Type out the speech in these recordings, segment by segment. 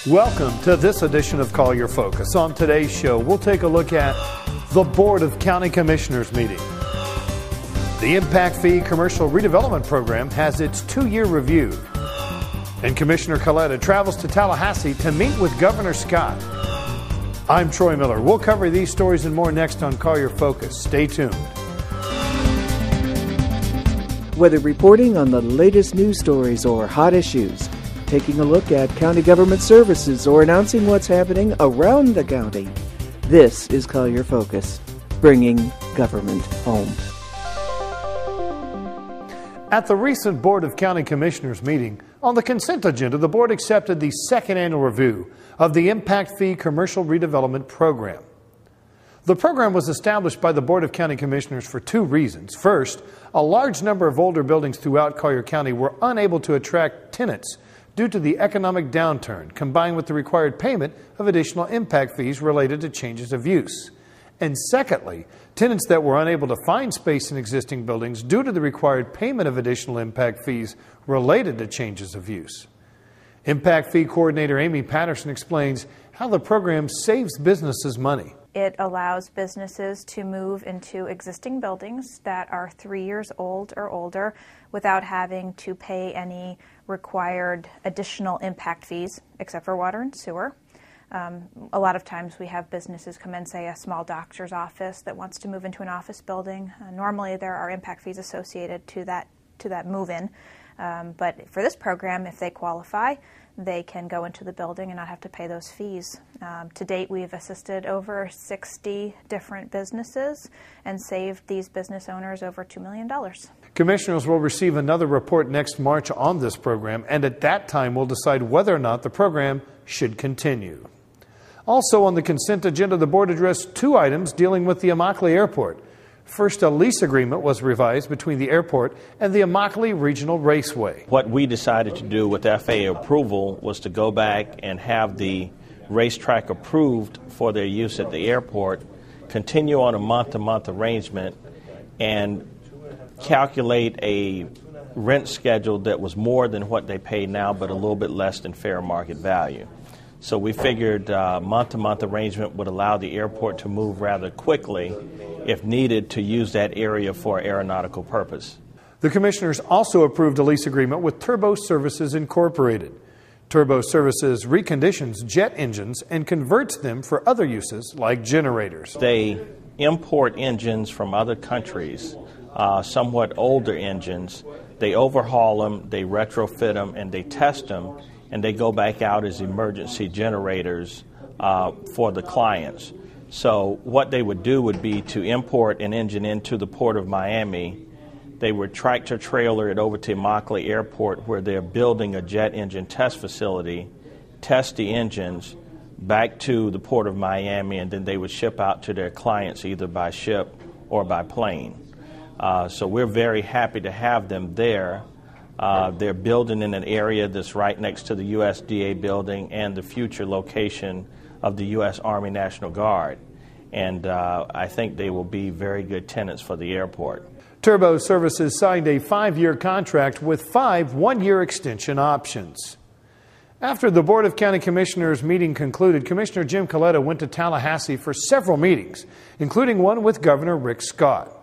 Welcome to this edition of Collier Focus. On today's show, we'll take a look at the Board of County Commissioners meeting. The Impact Fee Commercial Redevelopment Program has its 2-year review. And Commissioner Collier travels to Tallahassee to meet with Governor Scott. I'm Troy Miller. We'll cover these stories and more next on Collier Focus. Stay tuned. Whether reporting on the latest news stories or hot issues, taking a look at county government services, or announcing what's happening around the county, this is Collier Focus, bringing government home. At the recent Board of County Commissioners meeting, on the consent agenda, the board accepted the second annual review of the Impact Fee Commercial Redevelopment Program. The program was established by the Board of County Commissioners for 2 reasons. First, a large number of older buildings throughout Collier County were unable to attract tenants due to the economic downturn, combined with the required payment of additional impact fees related to changes of use. And secondly, tenants that were unable to find space in existing buildings due to the required payment of additional impact fees related to changes of use. Impact Fee Coordinator Amy Patterson explains how the program saves businesses money. It allows businesses to move into existing buildings that are 3 years old or older without having to pay any required additional impact fees, except for water and sewer. A lot of times we have businesses come in, say a small doctor's office that wants to move into an office building. Normally there are impact fees associated to that move-in. But for this program, if they qualify, they can go into the building and not have to pay those fees. To date, we've assisted over 60 different businesses and saved these business owners over $2 million. Commissioners will receive another report next March on this program, and at that time we'll decide whether or not the program should continue. Also on the consent agenda, the board addressed 2 items dealing with the Immokalee Airport. First, a lease agreement was revised between the airport and the Immokalee Regional Raceway. What we decided to do with FAA approval was to go back and have the racetrack approved for their use at the airport, continue on a month-to-month arrangement, and calculate a rent schedule that was more than what they pay now, but a little bit less than fair market value. So we figured month-to-month arrangement would allow the airport to move rather quickly if needed to use that area for aeronautical purpose. The commissioners also approved a lease agreement with Turbo Services Incorporated. Turbo Services reconditions jet engines and converts them for other uses like generators. They import engines from other countries, somewhat older engines. They overhaul them, they retrofit them, and they test them, and they go back out as emergency generators for the clients. So what they would do would be to import an engine into the Port of Miami. They would tractor trailer it over to Immokalee Airport, where they're building a jet engine test facility, test the engines back to the Port of Miami, and then they would ship out to their clients either by ship or by plane. So we're very happy to have them there. They're building in an area that's right next to the USDA building and the future location of the U.S. Army National Guard. And I think they will be very good tenants for the airport. Turbo Services signed a 5-year contract with 5 one-year extension options. After the Board of County Commissioners meeting concluded, Commissioner Jim Collier went to Tallahassee for several meetings, including one with Governor Rick Scott.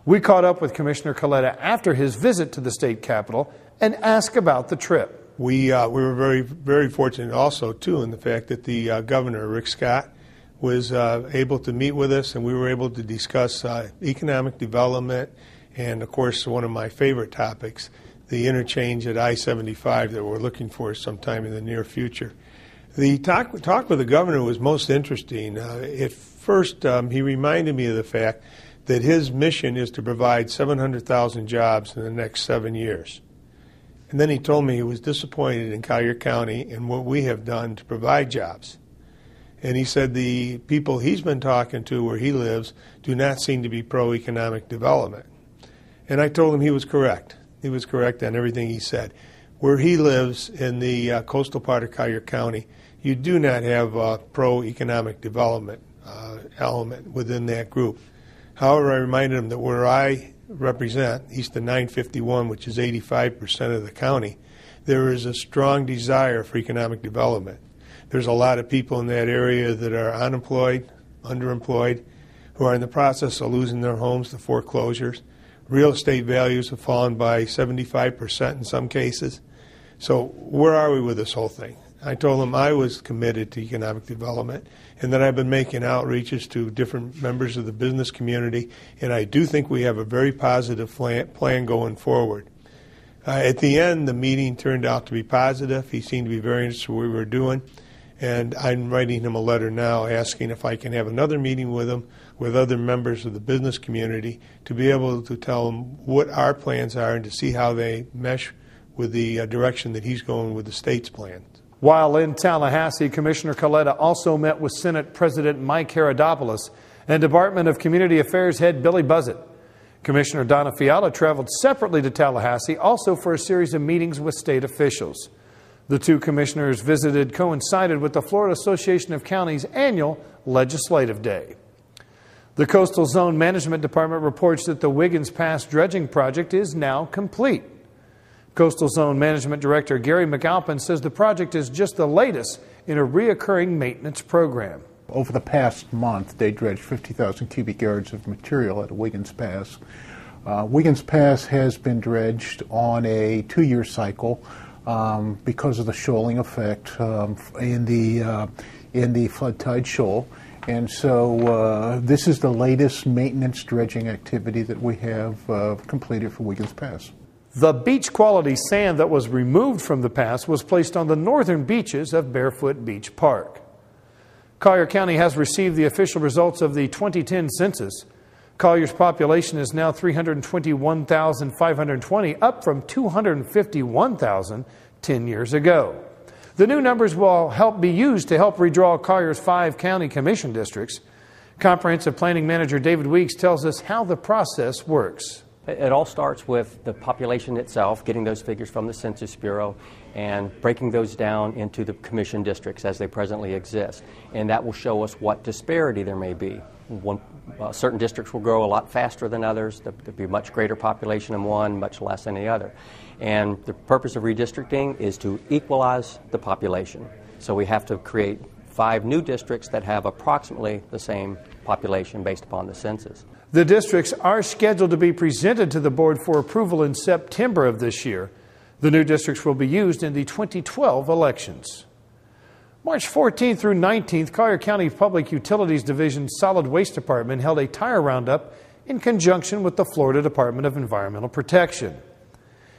We caught up with Commissioner Collier after his visit to the state capitol and asked about the trip. We were very, very fortunate also, too, in the fact that the Governor, Rick Scott, was able to meet with us, and we were able to discuss economic development and, of course, one of my favorite topics, the interchange at I-75 that we're looking for sometime in the near future. The talk with the Governor was most interesting. At first, he reminded me of the fact that his mission is to provide 700,000 jobs in the next 7 years. And then he told me he was disappointed in Collier County and what we have done to provide jobs. And he said the people he's been talking to where he lives do not seem to be pro-economic development. And I told him he was correct. He was correct on everything he said. Where he lives in the coastal part of Collier County, you do not have a pro-economic development element within that group. However, I reminded him that where I represent, east of 951, which is 85% of the county, there is a strong desire for economic development. There's a lot of people in that area that are unemployed, underemployed, who are in the process of losing their homes to foreclosures. Real estate values have fallen by 75% in some cases. So where are we with this whole thing? I told them I was committed to economic development and that I've been making outreaches to different members of the business community, and I do think we have a very positive plan going forward. At the end, the meeting turned out to be positive. He seemed to be very interested in what we were doing, and I'm writing him a letter now asking if I can have another meeting with him, with other members of the business community, to be able to tell them what our plans are and to see how they mesh with the direction that he's going with the state's plans. While in Tallahassee, Commissioner Coletta also met with Senate President Mike Herodopoulos and Department of Community Affairs head Billy Buzzett. Commissioner Donna Fiala traveled separately to Tallahassee, also for a series of meetings with state officials. The two commissioners' visited coincided with the Florida Association of Counties' annual Legislative Day. The Coastal Zone Management Department reports that the Wiggins Pass dredging project is now complete. Coastal Zone Management Director Gary McAlpin says the project is just the latest in a reoccurring maintenance program. Over the past month, they dredged 50,000 cubic yards of material at Wiggins Pass. Wiggins Pass has been dredged on a 2-year cycle because of the shoaling effect in the flood tide shoal. And so this is the latest maintenance dredging activity that we have completed for Wiggins Pass. The beach quality sand that was removed from the pass was placed on the northern beaches of Barefoot Beach Park. Collier County has received the official results of the 2010 census. Collier's population is now 321,520, up from 251,000 10 years ago. The new numbers will be used to help redraw Collier's 5 county commission districts. Comprehensive Planning Manager David Weeks tells us how the process works. It all starts with the population itself, getting those figures from the Census Bureau and breaking those down into the commission districts as they presently exist. And that will show us what disparity there may be. Certain districts will grow a lot faster than others. There'll be much greater population in one, much less in the other. And the purpose of redistricting is to equalize the population. So we have to create 5 new districts that have approximately the same population based upon the census. The districts are scheduled to be presented to the board for approval in September of this year. The new districts will be used in the 2012 elections. March 14th through 19th, Collier County Public Utilities Division's Solid Waste Department held a tire roundup in conjunction with the Florida Department of Environmental Protection.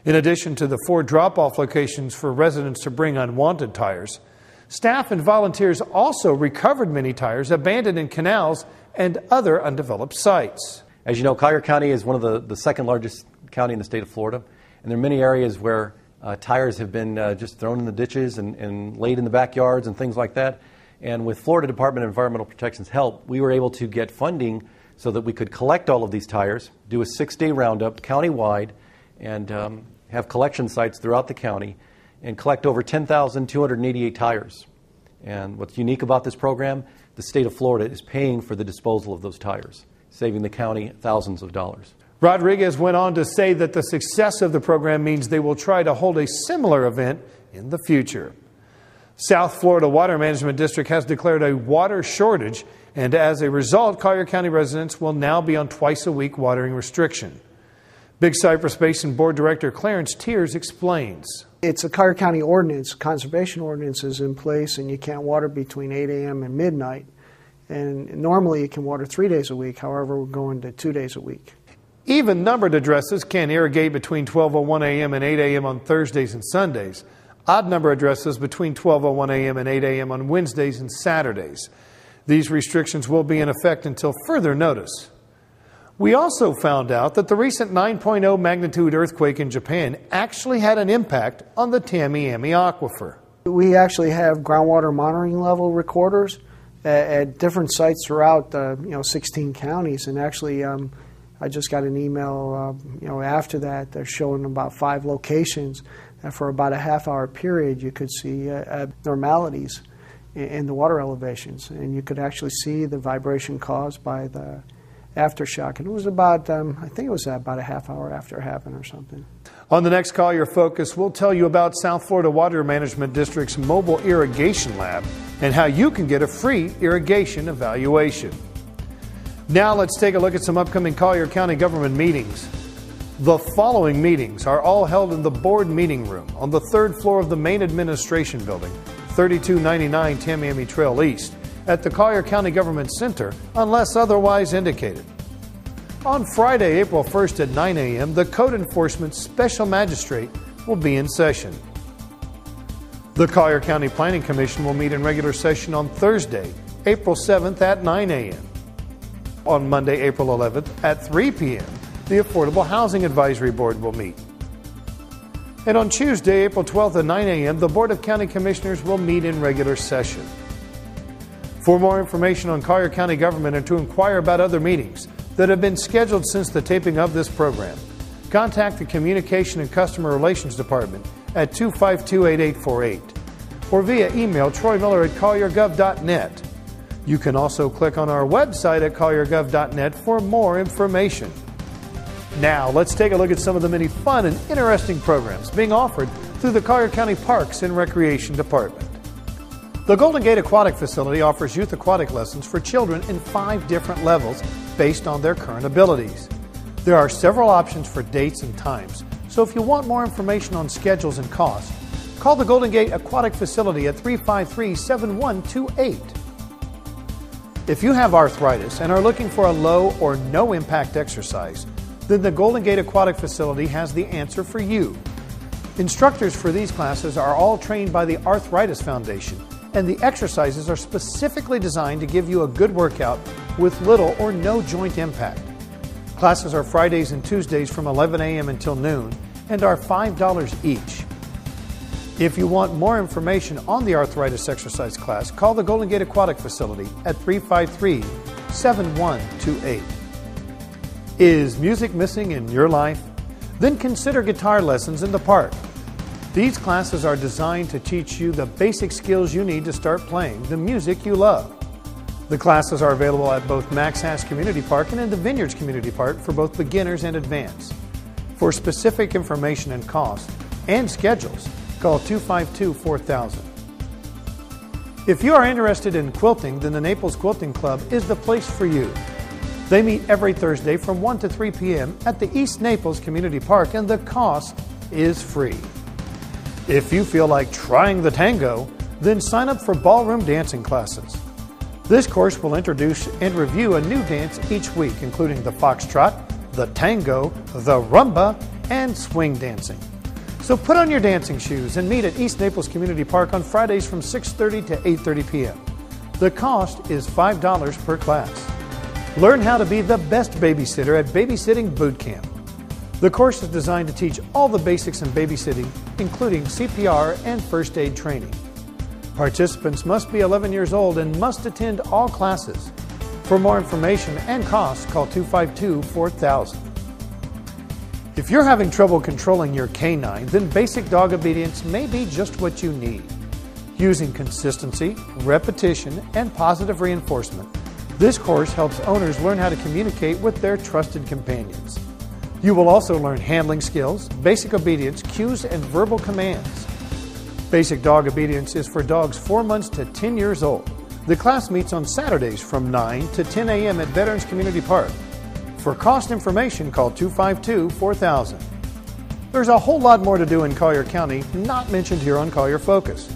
In addition to the 4 drop-off locations for residents to bring unwanted tires, staff and volunteers also recovered many tires abandoned in canals and other undeveloped sites. As you know, Collier County is one of the second largest county in the state of Florida, and there are many areas where tires have been just thrown in the ditches and laid in the backyards and things like that. And with Florida Department of Environmental Protection's help, we were able to get funding so that we could collect all of these tires, do a 6-day roundup countywide, and have collection sites throughout the county, and collect over 10,288 tires. And what's unique about this program, the state of Florida is paying for the disposal of those tires, saving the county thousands of dollars. Rodriguez went on to say that the success of the program means they will try to hold a similar event in the future. South Florida Water Management District has declared a water shortage, and as a result, Collier County residents will now be on twice-a-week watering restriction. Big Cypress Basin Board Director Clarence Tiers explains. It's a Collier County ordinance, conservation ordinance is in place, and you can't water between 8 a.m. and midnight. And normally you can water 3 days a week, however, we're going to 2 days a week. Even numbered addresses can irrigate between 12:01 a.m. and 8 a.m. on Thursdays and Sundays. Odd number addresses between 12:01 a.m. and 8 a.m. on Wednesdays and Saturdays. These restrictions will be in effect until further notice. We also found out that the recent 9.0 magnitude earthquake in Japan actually had an impact on the Tamiami Aquifer. We actually have groundwater monitoring level recorders at different sites throughout 16 counties, and actually I just got an email after that. They're showing about 5 locations that for about a half-hour period you could see abnormalities in the water elevations, and you could actually see the vibration caused by the aftershock. And it was about, I think it was about a half hour after it happened or something. On the next Collier Focus, we'll tell you about South Florida Water Management District's mobile irrigation lab and how you can get a free irrigation evaluation. Now let's take a look at some upcoming Collier County government meetings. The following meetings are all held in the board meeting room on the 3rd floor of the main administration building, 3299 Tamiami Trail East, at the Collier County Government Center, unless otherwise indicated. On Friday, April 1st at 9 a.m., the Code Enforcement Special Magistrate will be in session. The Collier County Planning Commission will meet in regular session on Thursday, April 7th at 9 a.m. On Monday, April 11th at 3 p.m., the Affordable Housing Advisory Board will meet. And on Tuesday, April 12th at 9 a.m., the Board of County Commissioners will meet in regular session. For more information on Collier County government and to inquire about other meetings that have been scheduled since the taping of this program, contact the Communication and Customer Relations Department at 252-8848 or via email troymiller@colliergov.net. You can also click on our website at colliergov.net for more information. Now, let's take a look at some of the many fun and interesting programs being offered through the Collier County Parks and Recreation Department. The Golden Gate Aquatic Facility offers youth aquatic lessons for children in 5 different levels based on their current abilities. There are several options for dates and times, so if you want more information on schedules and costs, call the Golden Gate Aquatic Facility at 353-7128. If you have arthritis and are looking for a low or no impact exercise, then the Golden Gate Aquatic Facility has the answer for you. Instructors for these classes are all trained by the Arthritis Foundation, and the exercises are specifically designed to give you a good workout with little or no joint impact. Classes are Fridays and Tuesdays from 11 a.m. until noon and are $5 each. If you want more information on the arthritis exercise class, call the Golden Gate Aquatic Facility at 353-7128. Is music missing in your life? Then consider guitar lessons in the park. These classes are designed to teach you the basic skills you need to start playing the music you love. The classes are available at both Max Hass Community Park and in the Vineyards Community Park for both beginners and advanced. For specific information and cost and schedules, call 252-4000. If you are interested in quilting, then the Naples Quilting Club is the place for you. They meet every Thursday from 1 to 3 p.m. at the East Naples Community Park, and the cost is free. If you feel like trying the tango, then sign up for ballroom dancing classes. This course will introduce and review a new dance each week, including the foxtrot, the tango, the rumba, and swing dancing. So put on your dancing shoes and meet at East Naples Community Park on Fridays from 6:30 to 8:30 p.m. The cost is $5 per class. Learn how to be the best babysitter at Babysitting Boot Camp. The course is designed to teach all the basics in babysitting, including CPR and first aid training. Participants must be 11 years old and must attend all classes. For more information and costs, call 252-4000. If you're having trouble controlling your canine, then basic dog obedience may be just what you need. Using consistency, repetition, and positive reinforcement, this course helps owners learn how to communicate with their trusted companions. You will also learn handling skills, basic obedience, cues, and verbal commands. Basic dog obedience is for dogs 4 months to 10 years old. The class meets on Saturdays from 9 to 10 a.m. at Veterans Community Park. For cost information, call 252-4000. There's a whole lot more to do in Collier County, not mentioned here on Collier Focus.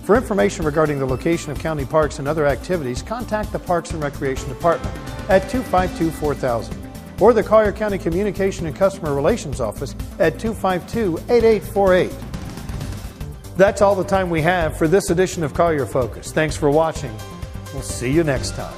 For information regarding the location of county parks and other activities, contact the Parks and Recreation Department at 252-4000 or the Collier County Communication and Customer Relations Office at 252-8848. That's all the time we have for this edition of Collier Focus. Thanks for watching. We'll see you next time.